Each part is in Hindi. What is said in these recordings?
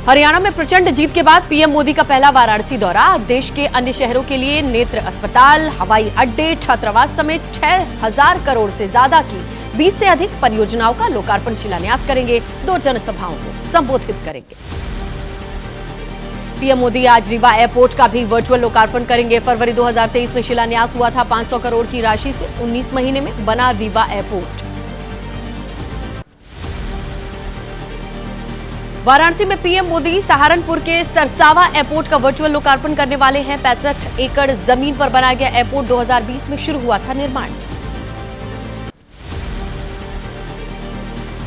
हरियाणा में प्रचंड जीत के बाद पीएम मोदी का पहला वाराणसी दौरा। देश के अन्य शहरों के लिए नेत्र अस्पताल, हवाई अड्डे, छात्रावास समेत 6,000 करोड़ से ज्यादा की 20 से अधिक परियोजनाओं का लोकार्पण शिलान्यास करेंगे। 2 जनसभाओं को संबोधित करेंगे। पीएम मोदी आज रीवा एयरपोर्ट का भी वर्चुअल लोकार्पण करेंगे। फरवरी 2023 में शिलान्यास हुआ था 500 करोड़ की राशि से 19 महीने में बना रीवा एयरपोर्ट। वाराणसी में पीएम मोदी सहारनपुर के सरसावा एयरपोर्ट का वर्चुअल लोकार्पण करने वाले हैं। 65 एकड़ जमीन पर बनाया गया एयरपोर्ट 2020 में शुरू हुआ था निर्माण।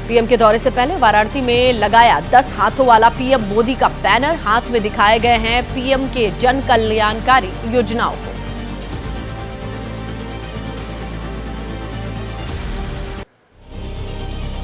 पीएम के दौरे से पहले वाराणसी में लगाया 10 हाथों वाला पीएम मोदी का बैनर। हाथ में दिखाए गए हैं पीएम के जन कल्याणकारी योजनाओं को।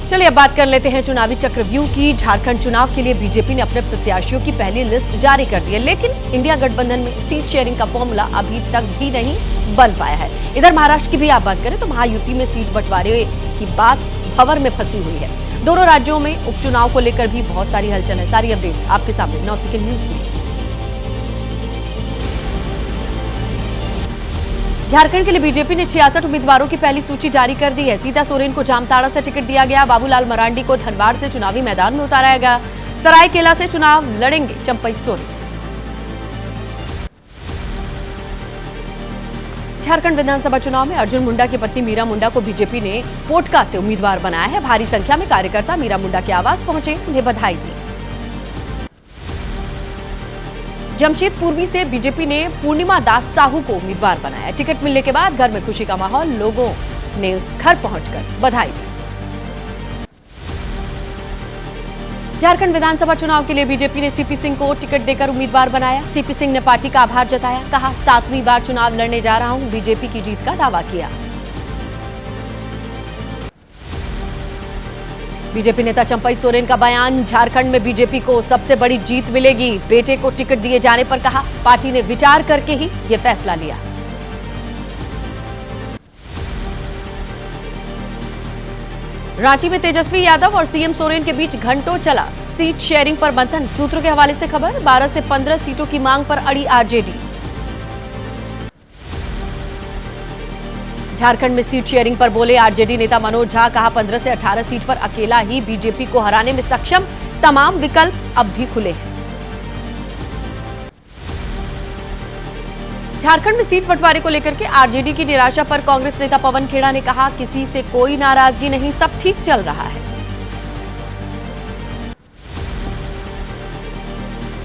चलिए अब बात कर लेते हैं चुनावी चक्रव्यूह की। झारखंड चुनाव के लिए बीजेपी ने अपने प्रत्याशियों की पहली लिस्ट जारी कर दी है, लेकिन इंडिया गठबंधन में सीट शेयरिंग का फॉर्मूला अभी तक भी नहीं बन पाया है। इधर महाराष्ट्र की भी आप बात करें तो महायुति में सीट बंटवारे की बात भंवर में फंसी हुई है। दोनों राज्यों में उपचुनाव को लेकर भी बहुत सारी हलचल है। सारी अपडेट्स आपके सामने 9 सेकंड न्यूज में। झारखंड के लिए बीजेपी ने 66 उम्मीदवारों की पहली सूची जारी कर दी है। सीता सोरेन को जामताड़ा से टिकट दिया गया। बाबूलाल मरांडी को धनबाद से चुनावी मैदान में उतारा गया। सरायकेला से चुनाव लड़ेंगे चंपई सोरेन। झारखंड विधानसभा चुनाव में अर्जुन मुंडा की पत्नी मीरा मुंडा को बीजेपी ने पोटका से उम्मीदवार बनाया है। भारी संख्या में कार्यकर्ता मीरा मुंडा के आवास पहुंचे, उन्हें बधाई दी। जमशेदपुर से बीजेपी ने पूर्णिमा दास साहू को उम्मीदवार बनाया। टिकट मिलने के बाद घर में खुशी का माहौल, लोगों ने घर पहुंचकर बधाई दी। झारखंड विधानसभा चुनाव के लिए बीजेपी ने सीपी सिंह को टिकट देकर उम्मीदवार बनाया। सीपी सिंह ने पार्टी का आभार जताया। कहा 7वीं बार चुनाव लड़ने जा रहा हूं, बीजेपी की जीत का दावा किया। बीजेपी नेता चंपई सोरेन का बयान, झारखंड में बीजेपी को सबसे बड़ी जीत मिलेगी। बेटे को टिकट दिए जाने पर कहा पार्टी ने विचार करके ही यह फैसला लिया। रांची में तेजस्वी यादव और सीएम सोरेन के बीच घंटों चला सीट शेयरिंग पर मंथन। सूत्रों के हवाले से खबर, 12 से 15 सीटों की मांग पर अड़ी आरजेडी। झारखंड में सीट शेयरिंग पर बोले आरजेडी नेता मनोज झा। कहा 15 से 18 सीट पर अकेला ही बीजेपी को हराने में सक्षम, तमाम विकल्प अब भी खुले हैं। झारखंड में सीट बंटवारे को लेकर के आरजेडी की निराशा पर कांग्रेस नेता पवन खेड़ा ने कहा किसी से कोई नाराजगी नहीं, सब ठीक चल रहा है।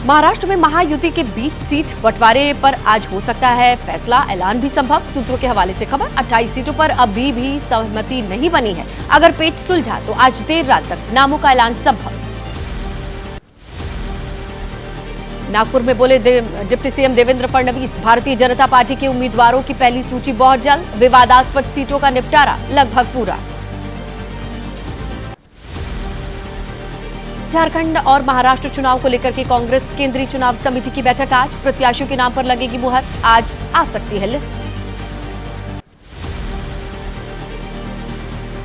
महाराष्ट्र में महायुति के बीच सीट बंटवारे पर आज हो सकता है फैसला, ऐलान भी संभव। सूत्रों के हवाले से खबर, 28 सीटों पर अभी भी सहमति नहीं बनी है। अगर पेच सुलझा तो आज देर रात तक नामों का ऐलान संभव। नागपुर में बोले deputy CM Devendra Fadnavis, Bharatiya Janata party के उम्मीदवारों की पहली सूची बहुत जल्द, विवादास्पद सीटों का निपटारा लगभग पूरा। झारखंड और महाराष्ट्र चुनाव को लेकर के कांग्रेस केंद्रीय चुनाव समिति की बैठक आज, प्रत्याशियों के नाम पर लगेगी मुहर, आज आ सकती है लिस्ट।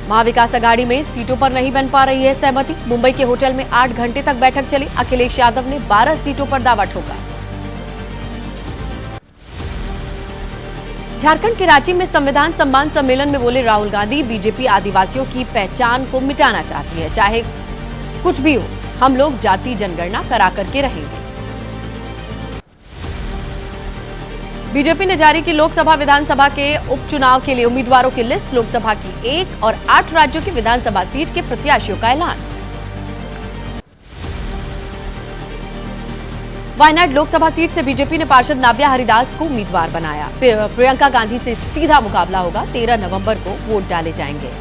महाविकास अघाड़ी में सीटों पर नहीं बन पा रही है सहमति। मुंबई के होटल में 8 घंटे तक बैठक चली। अखिलेश यादव ने 12 सीटों पर दावा ठोका। झारखंड के रांची में संविधान सम्मान सम्मेलन में बोले राहुल गांधी, बीजेपी आदिवासियों की पहचान को मिटाना चाहती है। चाहे कुछ भी हो, हम लोग जाति जनगणना करा करके रहेंगे। बीजेपी ने जारी की लोकसभा विधानसभा के उपचुनाव के लिए उम्मीदवारों की लिस्ट। लोकसभा की 1 और 8 राज्यों की विधानसभा सीट के प्रत्याशियों का ऐलान। वायनाड लोकसभा सीट से बीजेपी ने पार्षद नाव्या हरिदास को उम्मीदवार बनाया। प्रियंका गांधी से सीधा मुकाबला होगा। 13 नवंबर को वोट डाले जाएंगे।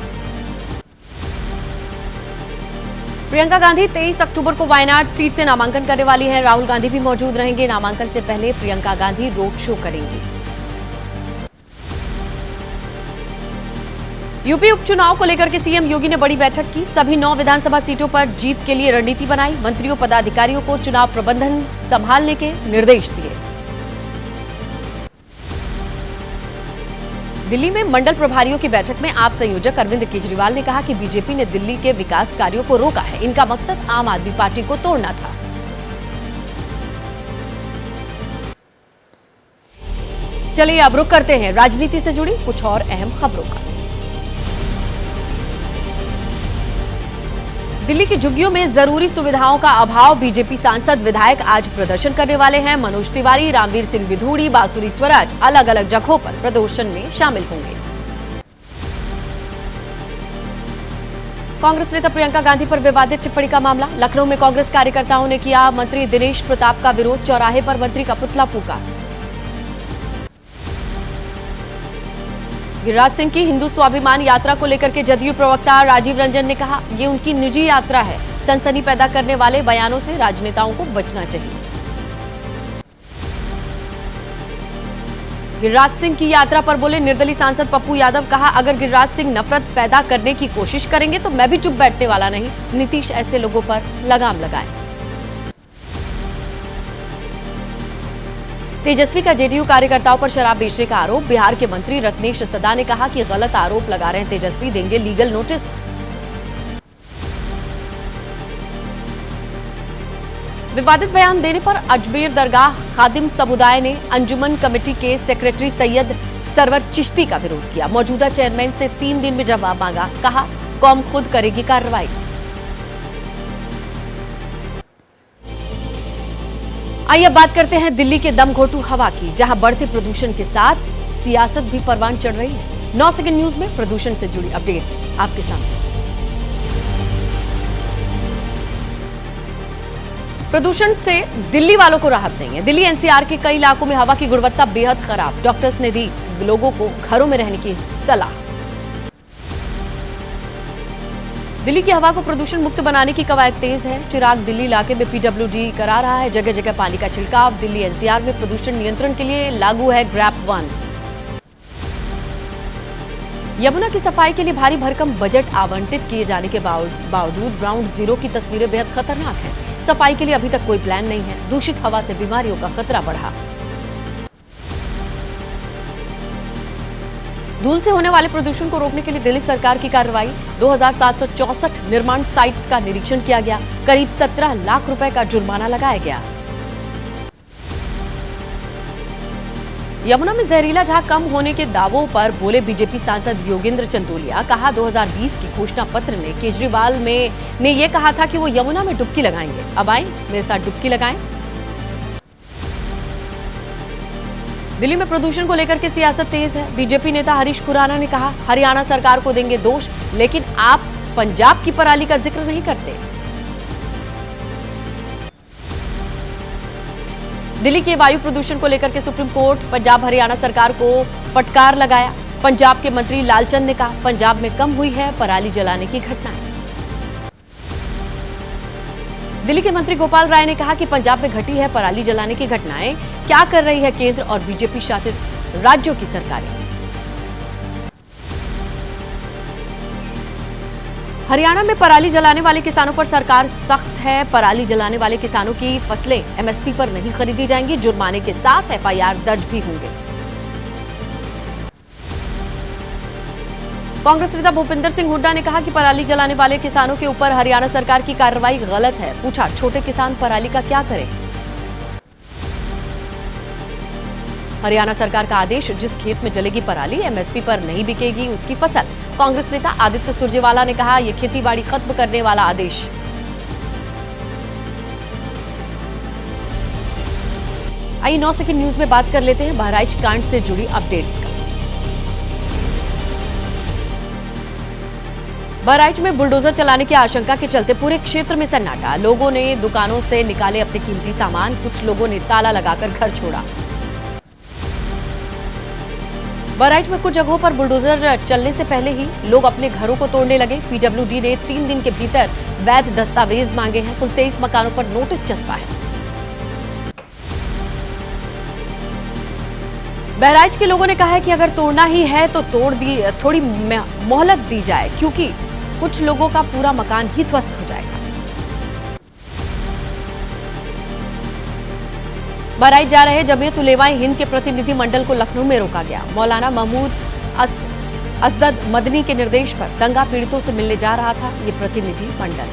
प्रियंका गांधी 23 अक्टूबर को वायनाड सीट से नामांकन करने वाली हैं। राहुल गांधी भी मौजूद रहेंगे। नामांकन से पहले प्रियंका गांधी रोड शो करेंगी। यूपी उपचुनाव को लेकर के सीएम योगी ने बड़ी बैठक की। सभी 9 विधानसभा सीटों पर जीत के लिए रणनीति बनाई। मंत्रियों पदाधिकारियों को चुनाव प्रबंधन संभालने के निर्देश दिए। दिल्ली में मंडल प्रभारियों की बैठक में आप संयोजक अरविंद केजरीवाल ने कहा कि बीजेपी ने दिल्ली के विकास कार्यों को रोका है। इनका मकसद आम आदमी पार्टी को तोड़ना था। चलिए अब रुक करते हैं राजनीति से जुड़ी कुछ और अहम खबरों का। दिल्ली की झुग्गियों में जरूरी सुविधाओं का अभाव, बीजेपी सांसद विधायक आज प्रदर्शन करने वाले हैं। मनोज तिवारी, रामवीर सिंह विधूड़ी, बासुरी स्वराज अलग अलग जगहों पर प्रदर्शन में शामिल होंगे। कांग्रेस नेता प्रियंका गांधी पर विवादित टिप्पणी का मामला, लखनऊ में कांग्रेस कार्यकर्ताओं ने किया मंत्री दिनेश प्रताप का विरोध, चौराहे पर मंत्री का पुतला फूका। गिरिराज सिंह की हिंदू स्वाभिमान यात्रा को लेकर के जदयू प्रवक्ता राजीव रंजन ने कहा, ये उनकी निजी यात्रा है, सनसनी पैदा करने वाले बयानों से राजनेताओं को बचना चाहिए। गिरिराज सिंह की यात्रा पर बोले निर्दलीय सांसद पप्पू यादव, कहा अगर गिरिराज सिंह नफरत पैदा करने की कोशिश करेंगे तो मैं भी चुप बैठने वाला नहीं, नीतीश ऐसे लोगों पर लगाम लगाए। तेजस्वी का जेडीयू कार्यकर्ताओं पर शराब बेचने का आरोप, बिहार के मंत्री रत्नेश सदा ने कहा कि गलत आरोप लगा रहे हैं तेजस्वी, देंगे लीगल नोटिस। विवादित बयान देने पर अजमेर दरगाह खादिम समुदाय ने अंजुमन कमेटी के सेक्रेटरी सैयद सरवर चिश्ती का विरोध किया। मौजूदा चेयरमैन से 3 दिन में जवाब मांगा, कहा कौम खुद करेगी कार्रवाई। आइए अब बात करते हैं दिल्ली के दमघोटू हवा की, जहां बढ़ते प्रदूषण के साथ सियासत भी परवान चढ़ रही है। 9 सेकंड न्यूज में प्रदूषण से जुड़ी अपडेट्स आपके सामने। प्रदूषण से दिल्ली वालों को राहत नहीं है। दिल्ली एनसीआर के कई इलाकों में हवा की गुणवत्ता बेहद खराब, डॉक्टर्स ने दी लोगों को घरों में रहने की सलाह। दिल्ली की हवा को प्रदूषण मुक्त बनाने की कवायद तेज है। चिराग दिल्ली इलाके में पीडब्ल्यूडी करा रहा है जगह जगह पानी का छिड़काव। दिल्ली एनसीआर में प्रदूषण नियंत्रण के लिए लागू है ग्रैप 1। यमुना की सफाई के लिए भारी भरकम बजट आवंटित किए जाने के बावजूद ग्राउंड जीरो की तस्वीरें बेहद खतरनाक हैं। सफाई के लिए अभी तक कोई प्लान नहीं है। दूषित हवा से बीमारियों का खतरा बढ़ा। धूल से होने वाले प्रदूषण को रोकने के लिए दिल्ली सरकार की कार्रवाई, 2764 निर्माण साइट्स का निरीक्षण किया गया, करीब 17 लाख रुपए का जुर्माना लगाया गया। यमुना में जहरीला झाग कम होने के दावों पर बोले बीजेपी सांसद योगेंद्र चंदोलिया, कहा 2020 की घोषणा पत्र में केजरीवाल ने यह कहा था कि वो यमुना में डुबकी लगाएंगे, अब आए मेरे साथ डुबकी लगाएं। दिल्ली में प्रदूषण को लेकर के सियासत तेज है। बीजेपी नेता हरीश खुराना ने कहा हरियाणा सरकार को देंगे दोष, लेकिन आप पंजाब की पराली का जिक्र नहीं करते। दिल्ली के वायु प्रदूषण को लेकर के सुप्रीम कोर्ट पंजाब हरियाणा सरकार को फटकार लगाया। पंजाब के मंत्री लालचंद ने कहा पंजाब में कम हुई है पराली जलाने की घटनाएं। दिल्ली के मंत्री गोपाल राय ने कहा कि पंजाब में घटी है पराली जलाने की घटनाएं, क्या कर रही है केंद्र और बीजेपी शासित राज्यों की सरकारें। हरियाणा में पराली जलाने वाले किसानों पर सरकार सख्त है। पराली जलाने वाले किसानों की फसलें एमएसपी पर नहीं खरीदी जाएंगी, जुर्माने के साथ एफआईआर दर्ज भी होंगे। कांग्रेस नेता भूपिंदर सिंह हुड्डा ने कहा कि पराली जलाने वाले किसानों के ऊपर हरियाणा सरकार की कार्रवाई गलत है। पूछा छोटे किसान पराली का क्या करें। हरियाणा सरकार का आदेश, जिस खेत में जलेगी पराली एमएसपी पर नहीं बिकेगी उसकी फसल। कांग्रेस नेता आदित्य सुरजेवाला ने कहा यह खेतीबाड़ी खत्म करने वाला आदेश। आइए 9 सेकंड न्यूज में बात कर लेते हैं बहराइच कांड से जुड़ी अपडेट्स का। बहराइच में बुलडोजर चलाने की आशंका के चलते पूरे क्षेत्र में सन्नाटा। लोगों ने दुकानों से निकाले अपने कीमती सामान, कुछ लोगों ने ताला लगाकर घर छोड़ा। बहराइच में कुछ जगहों पर बुलडोजर चलने से पहले ही लोग अपने घरों को तोड़ने लगे। पीडब्ल्यूडी ने 3 दिन के भीतर वैध दस्तावेज मांगे हैं। कुल 23 मकानों पर नोटिस चस्पा है। बहराइच के लोगों ने कहा है कि अगर तोड़ना ही है तो थोड़ी मोहलत दी जाए, क्योंकि कुछ लोगों का पूरा मकान ही ध्वस्त हो जाएगा। बहराइच जा रहे जमीयत उलेमाए हिंद के प्रतिनिधि मंडल को लखनऊ में रोका गया। मौलाना महमूद असदद मदनी के निर्देश पर दंगा पीड़ितों से मिलने जा रहा था ये प्रतिनिधि मंडल।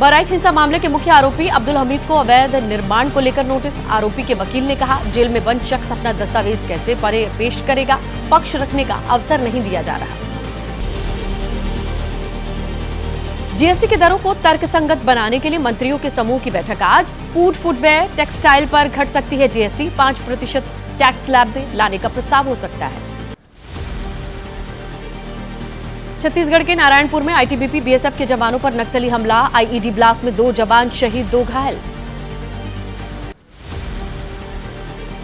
बहराइच हिंसा मामले के मुख्य आरोपी अब्दुल हमीद को अवैध निर्माण को लेकर नोटिस। आरोपी के वकील ने कहा, जेल में बंद शख्स अपना दस्तावेज कैसे पेश करेगा, पक्ष रखने का अवसर नहीं दिया जा रहा। जीएसटी की दरों को तर्कसंगत बनाने के लिए मंत्रियों के समूह की बैठक आज। फुटवेयर, टेक्सटाइल पर घट सकती है जीएसटी, 5% टैक्स स्लैब में लाने का प्रस्ताव हो सकता है। छत्तीसगढ़ के नारायणपुर में आईटीबीपी बीएसएफ के जवानों पर नक्सली हमला, आईईडी ब्लास्ट में 2 जवान शहीद, 2 घायल।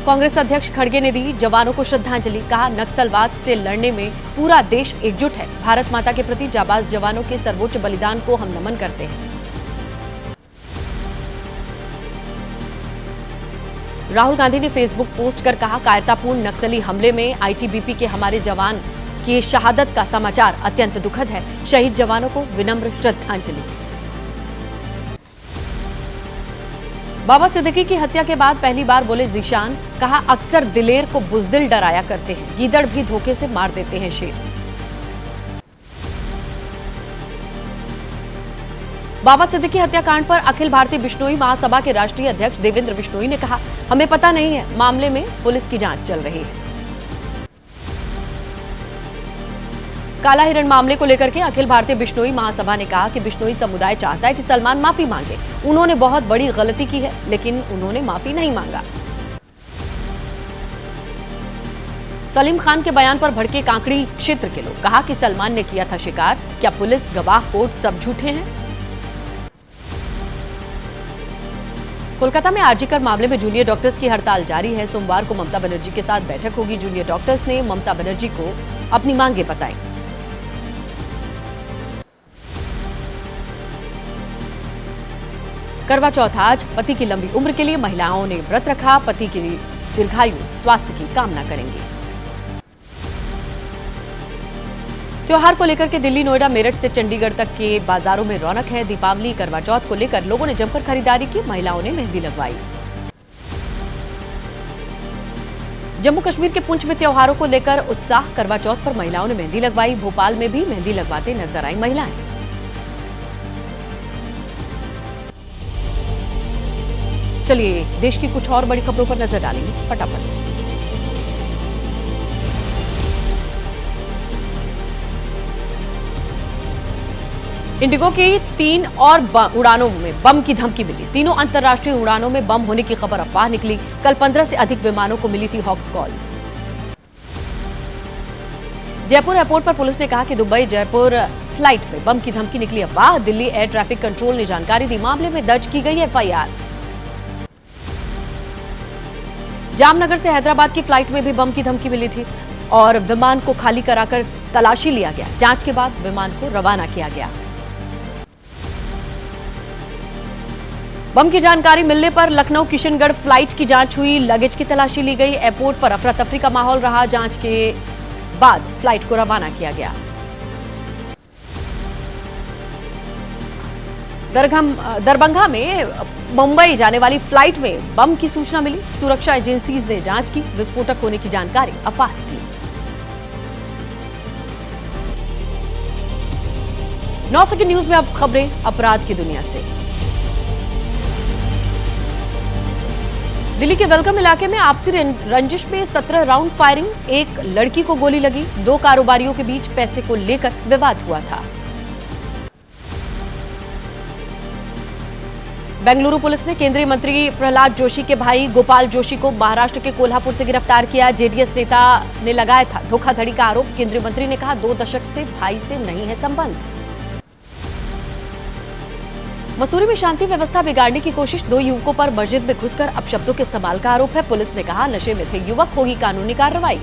कांग्रेस अध्यक्ष खड़गे ने दी जवानों को श्रद्धांजलि, कहा नक्सलवाद से लड़ने में पूरा देश एकजुट है। भारत माता के प्रति जाबाज जवानों के सर्वोच्च बलिदान को हम नमन करते हैं। राहुल गांधी ने फेसबुक पोस्ट कर कहा, कायरतापूर्ण नक्सली हमले में आईटीबीपी के हमारे जवान की शहादत का समाचार अत्यंत दुखद है। शहीद जवानों को विनम्र श्रद्धांजलि। बाबा सिद्दीकी की हत्या के बाद पहली बार बोले जीशान, कहा अक्सर दिलेर को बुजदिल डराया करते हैं, गीदड़ भी धोखे से मार देते हैं शेर। बाबा सिद्दीकी हत्याकांड पर अखिल भारतीय बिश्नोई महासभा के राष्ट्रीय अध्यक्ष देवेंद्र बिश्नोई ने कहा, हमें पता नहीं है, मामले में पुलिस की जांच चल रही है। काला हिरण मामले को लेकर के अखिल भारतीय बिश्नोई महासभा ने कहा कि बिश्नोई समुदाय चाहता है कि सलमान माफी मांगे। उन्होंने बहुत बड़ी गलती की है, लेकिन उन्होंने माफी नहीं मांगा। सलीम खान के बयान पर भड़के कांकड़ी क्षेत्र के लोग, कहा कि सलमान ने किया था शिकार, क्या पुलिस, गवाह, कोर्ट सब झूठे हैं। कोलकाता में आरजीकर मामले में जूनियर डॉक्टर्स की हड़ताल जारी है। सोमवार को ममता बनर्जी के साथ बैठक होगी। जूनियर डॉक्टर्स ने ममता बनर्जी को अपनी मांगे बताई। करवा चौथ आज, पति की लंबी उम्र के लिए महिलाओं ने व्रत रखा। पति के लिए दीर्घायु स्वास्थ्य की कामना करेंगे। त्योहार को लेकर के दिल्ली, नोएडा, मेरठ से चंडीगढ़ तक के बाजारों में रौनक है। दीपावली, करवा चौथ को लेकर लोगों ने जमकर खरीदारी की। महिलाओं ने मेहंदी लगवाई। जम्मू कश्मीर के पुंछ में त्योहारों को लेकर उत्साह। करवा चौथ पर महिलाओं ने मेहंदी लगवाई। भोपाल में भी मेहंदी लगवाते नजर आई महिलाएं। चलिए देश की कुछ और बड़ी खबरों पर नजर डालेंगे फटाफट। इंडिगो की 3 और उड़ानों में बम की धमकी मिली। तीनों अंतर्राष्ट्रीय उड़ानों में बम होने की खबर अफवाह निकली। कल 15 से अधिक विमानों को मिली थी हॉक्स कॉल। जयपुर एयरपोर्ट पर पुलिस ने कहा कि दुबई जयपुर फ्लाइट में बम की धमकी निकली अफवाह। दिल्ली एयर ट्रैफिक कंट्रोल ने जानकारी दी। मामले में दर्ज की गई एफआईआर। जामनगर से हैदराबाद की फ्लाइट में भी बम की धमकी मिली थी और विमान को खाली कराकर तलाशी लिया गया। जांच के बाद विमान को रवाना किया गया। बम की जानकारी मिलने पर लखनऊ किशनगढ़ फ्लाइट की जांच हुई। लगेज की तलाशी ली गई। एयरपोर्ट पर अफरा तफरी का माहौल रहा। जांच के बाद फ्लाइट को रवाना किया गया। दरभंगा में मुंबई जाने वाली फ्लाइट में बम की सूचना मिली। सुरक्षा एजेंसीज ने जांच की। विस्फोटक होने की जानकारी अफवाह थी। 9 सेकंड न्यूज में अब खबरें अपराध की दुनिया से। दिल्ली के वेलकम इलाके में आपसी रंजिश में 17 राउंड फायरिंग। एक लड़की को गोली लगी। 2 कारोबारियों के बीच पैसे को लेकर विवाद हुआ था। बेंगलुरु पुलिस ने केंद्रीय मंत्री प्रहलाद जोशी के भाई गोपाल जोशी को महाराष्ट्र के कोल्हापुर से गिरफ्तार किया। जेडीएस नेता ने लगाया था धोखाधड़ी का आरोप। केंद्रीय मंत्री ने कहा, 2 दशक से भाई से नहीं है संबंध। मसूरी में शांति व्यवस्था बिगाड़ने की कोशिश। 2 युवकों पर मस्जिद में घुसकर अपशब्दों के इस्तेमाल का आरोप है। पुलिस ने कहा, नशे में थे युवक, होगी कानूनी कार्रवाई।